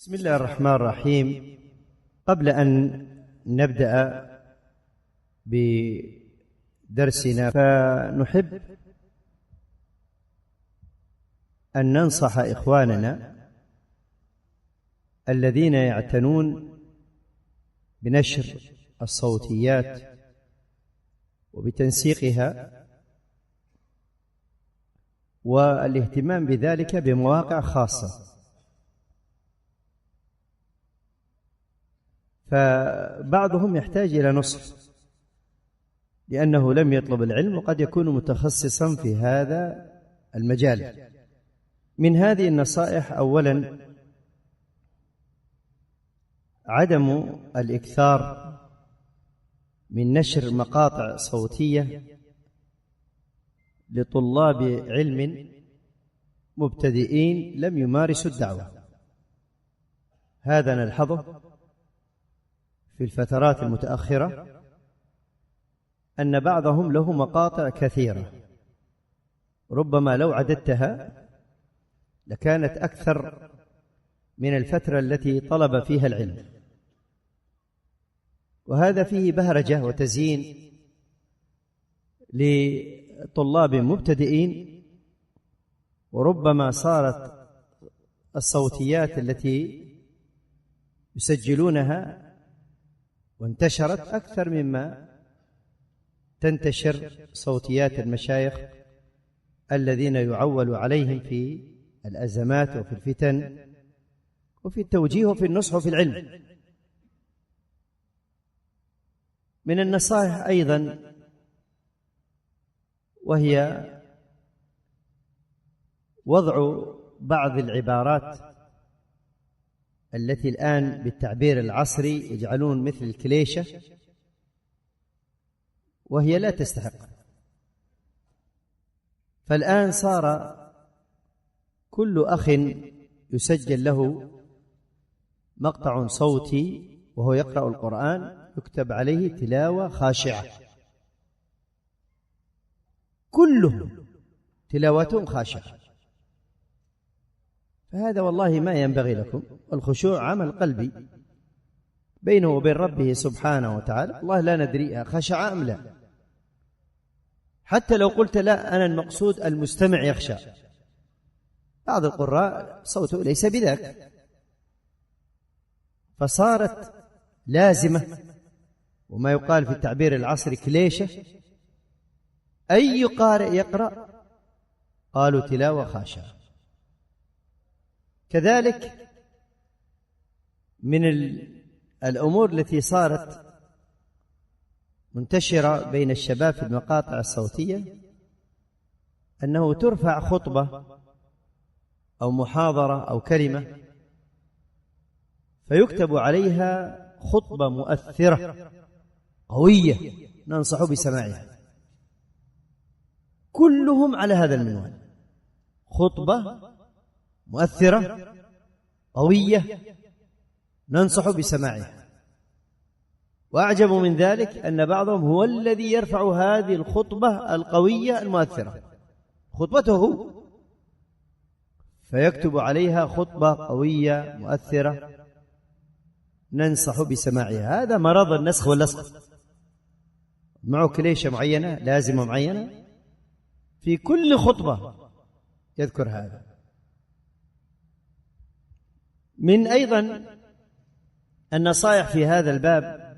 بسم الله الرحمن الرحيم. قبل أن نبدأ بدرسنا فنحب أن ننصح إخواننا الذين يعتنون بنشر الصوتيات وبتنسيقها والاهتمام بذلك بمواقع خاصة، فبعضهم يحتاج إلى نصح لأنه لم يطلب العلم وقد يكون متخصصا في هذا المجال. من هذه النصائح: أولا، عدم الإكثار من نشر مقاطع صوتية لطلاب علم مبتدئين لم يمارسوا الدعوة. هذا نلحظه في الفترات المتأخرة أن بعضهم له مقاطع كثيرة، ربما لو عددتها لكانت أكثر من الفترة التي طلب فيها العلم، وهذا فيه بهرجة وتزيين لطلاب مبتدئين، وربما صارت الصوتيات التي يسجلونها وانتشرت أكثر مما تنتشر صوتيات المشايخ الذين يعول عليهم في الأزمات وفي الفتن وفي التوجيه وفي النصح وفي العلم. من النصائح أيضا وهي وضع بعض العبارات التي الآن بالتعبير العصري يجعلون مثل الكليشة، وهي لا تستحق. فالآن صار كل أخ يسجل له مقطع صوتي وهو يقرأ القرآن يكتب عليه تلاوة خاشعة، كلهم تلاوتهم خاشعة، فهذا والله ما ينبغي لكم. الخشوع عمل قلبي بينه وبين ربه سبحانه وتعالى، الله لا ندري خشع أم لا. حتى لو قلت لا، أنا المقصود المستمع يخشى، بعض القراء صوته ليس بذاك، فصارت لازمة وما يقال في التعبير العصري كليشة. أي قارئ يقرأ قالوا تلاوة خاشعة. كذلك من الأمور التي صارت منتشرة بين الشباب في المقاطع الصوتية أنه ترفع خطبة أو محاضرة أو كلمة فيكتب عليها خطبة مؤثرة قوية ننصح بسماعها، كلهم على هذا المنوال: خطبة مؤثرة قوية ننصح بسماعها. وأعجب من ذلك أن بعضهم هو الذي يرفع هذه الخطبة القوية المؤثرة، خطبته هو، فيكتب عليها خطبة قوية مؤثرة ننصح بسماعها. هذا مرض النسخ واللصق، معه كليشة معينة لازمة معينة في كل خطبة يذكر هذا. من أيضا النصائح في هذا الباب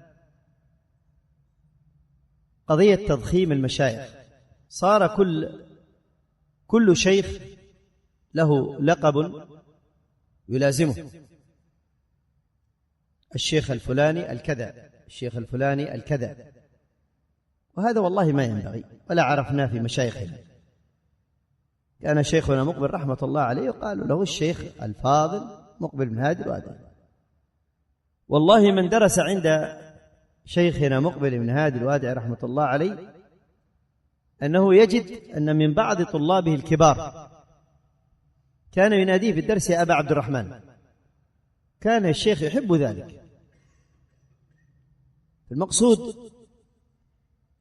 قضية تضخيم المشايخ. صار كل شيخ له لقب يلازمه: الشيخ الفلاني الكذا، الشيخ الفلاني الكذا، وهذا والله ما ينبغي ولا عرفناه في مشايخنا. كان شيخنا مقبل رحمة الله عليه يقال له الشيخ الفاضل مقبل بن هادي الوادعي. والله من درس عند شيخنا مقبل بن هادي الوادعي رحمة الله عليه أنه يجد أن من بعض طلابه الكبار كان يناديه في الدرس: يا أبا عبد الرحمن. كان الشيخ يحب ذلك. المقصود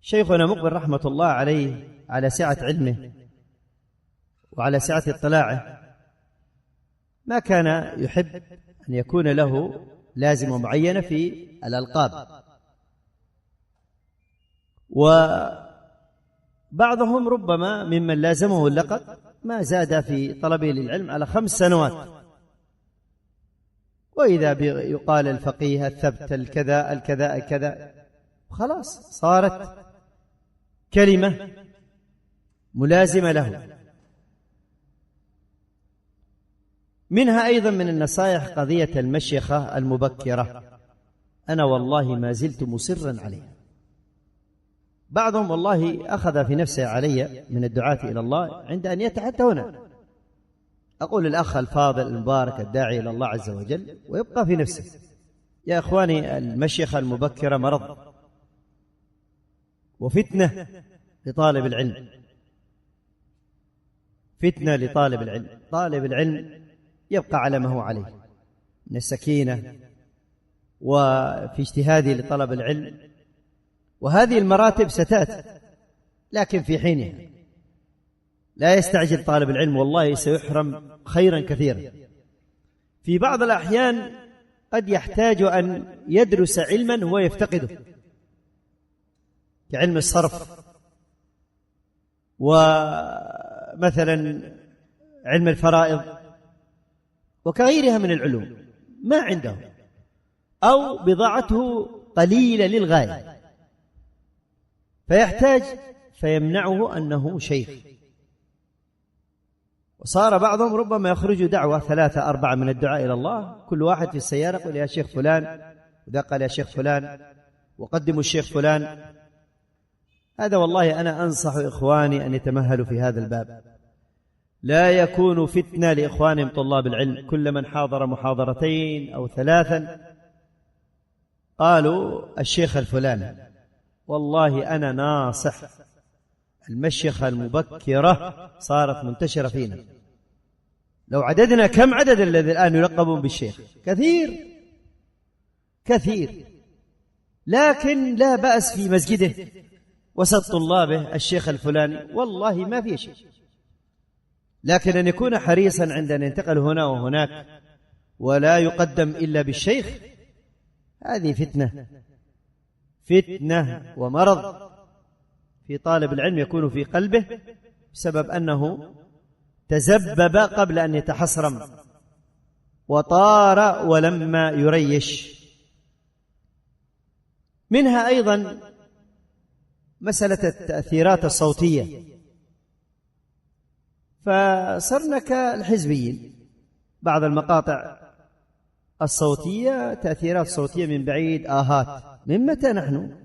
شيخنا مقبل رحمة الله عليه على سعة علمه وعلى سعة اطلاعه ما كان يحب أن يكون له لازمة معينة في الألقاب. وبعضهم ربما ممن لازمه اللقب ما زاد في طلبه للعلم على 5 سنوات، وإذا يقال الفقيه الثبت الكذا الكذا الكذا، خلاص صارت كلمة ملازمة له. منها أيضا من النصائح قضية المشيخة المبكرة، أنا والله ما زلت مصرا عليها. بعضهم والله أخذ في نفسه علي من الدعاة إلى الله عند أن يتحدث هنا، أقول الأخ الفاضل المبارك الداعي إلى الله عز وجل ويبقى في نفسه، يا إخواني المشيخة المبكرة مرض وفتنة لطالب العلم، فتنة لطالب العلم. طالب العلم يبقى على ما هو عليه من السكينة وفي اجتهاده لطلب العلم، وهذه المراتب ستأتي لكن في حينها. لا يستعجل طالب العلم، والله سيحرم خيرا كثيرا. في بعض الأحيان قد يحتاج أن يدرس علما هو يفتقده كعلم الصرف، ومثلا علم الفرائض وكغيرها من العلوم ما عنده، أو بضاعته قليلة للغاية فيحتاج فيمنعه أنه شيخ. وصار بعضهم ربما يخرج دعوة 3 4 من الدعاء إلى الله، كل واحد في السيارة يقول يا شيخ فلان، وذا قال يا شيخ فلان، وقدموا الشيخ فلان. هذا والله أنا أنصح إخواني أن يتمهلوا في هذا الباب، لا يكون فتنة لإخوانهم طلاب العلم. كل من حاضر محاضرتين أو 3 قالوا الشيخ الفلاني، والله أنا ناصح. المشيخة المبكرة صارت منتشرة فينا، لو عددنا كم عدد الذي الآن يلقبون بالشيخ؟ كثير كثير، لكن لا بأس في مسجده وسط طلابه الشيخ الفلاني، والله ما في شيء. لكن أن يكون حريصا عند أن ينتقل هنا وهناك ولا يقدم إلا بالشيخ، هذه فتنة ومرض في طالب العلم يكون في قلبه بسبب أنه تزبب قبل أن يتحصرم وطار ولما يريش. منها أيضا مسألة التأثيرات الصوتية، فصرنا كالحزبيين، بعض المقاطع الصوتية تأثيرات صوتية من بعيد، آهات. من متى نحن؟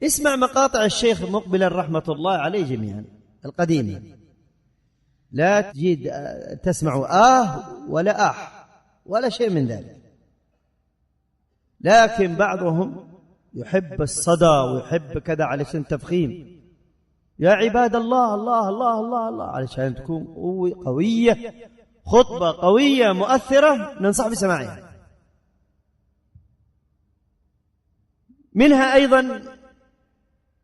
اسمع مقاطع الشيخ مقبل رحمة الله عليه جميعا القديمة، لا تجد تسمع ولا ولا شيء من ذلك. لكن بعضهم يحب الصدى ويحب كذا علشان تفخيم، يا عباد الله الله الله الله الله، علشان تكون قوية، خطبة قوية مؤثرة ننصح بسماعها. منها أيضا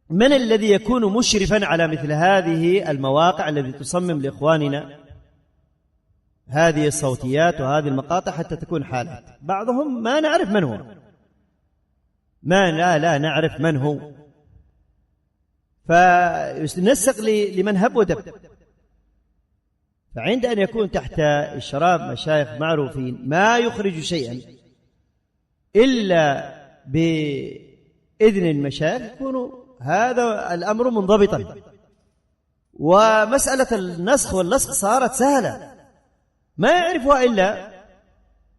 من الذي يكون مشرفا على مثل هذه المواقع التي تصمم لإخواننا هذه الصوتيات وهذه المقاطع حتى تكون حالات؟ بعضهم ما نعرف من هو، لا نعرف من هو، فينسق لمن هب ودب. فعند أن يكون تحت إشراف مشايخ معروفين ما يخرج شيئا إلا بإذن المشايخ يكون هذا الأمر منضبطا. ومسألة النسخ واللصق صارت سهلة، ما يعرفها إلا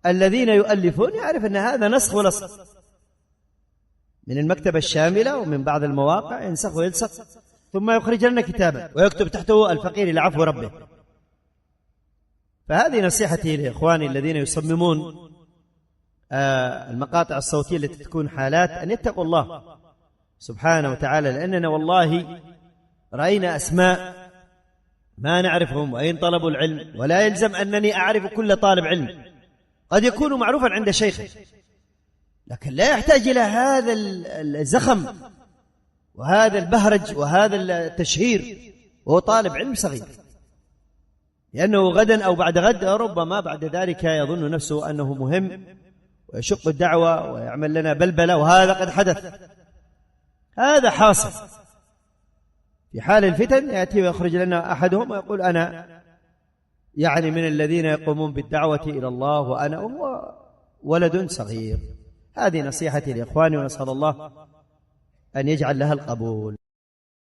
الذين يؤلفون، يعرف أن هذا نسخ ولصق من المكتبة الشاملة ومن بعض المواقع، ينسخ ويلصق ثم يخرج لنا كتابا ويكتب تحته الفقير إلى عفو ربه. فهذه نصيحتي لإخواني الذين يصممون المقاطع الصوتية التي تكون حالات، أن يتقوا الله سبحانه وتعالى، لأننا والله رأينا أسماء ما نعرفهم وأين طلبوا العلم، ولا يلزم أنني أعرف كل طالب علم، قد يكون معروفا عند شيخه لكن لا يحتاج إلى هذا الزخم وهذا البهرج وهذا التشهير وهو طالب علم صغير. لأنه غدا أو بعد غد ربما بعد ذلك يظن نفسه أنه مهم ويشق الدعوة ويعمل لنا بلبلة، وهذا قد حدث، هذا حاصل. في حال الفتن يأتي ويخرج لنا أحدهم ويقول أنا يعني من الذين يقومون بالدعوة إلى الله وأنا وهو ولد صغير. هذه نصيحتي لإخواني، ونسأل الله أن يجعل لها القبول.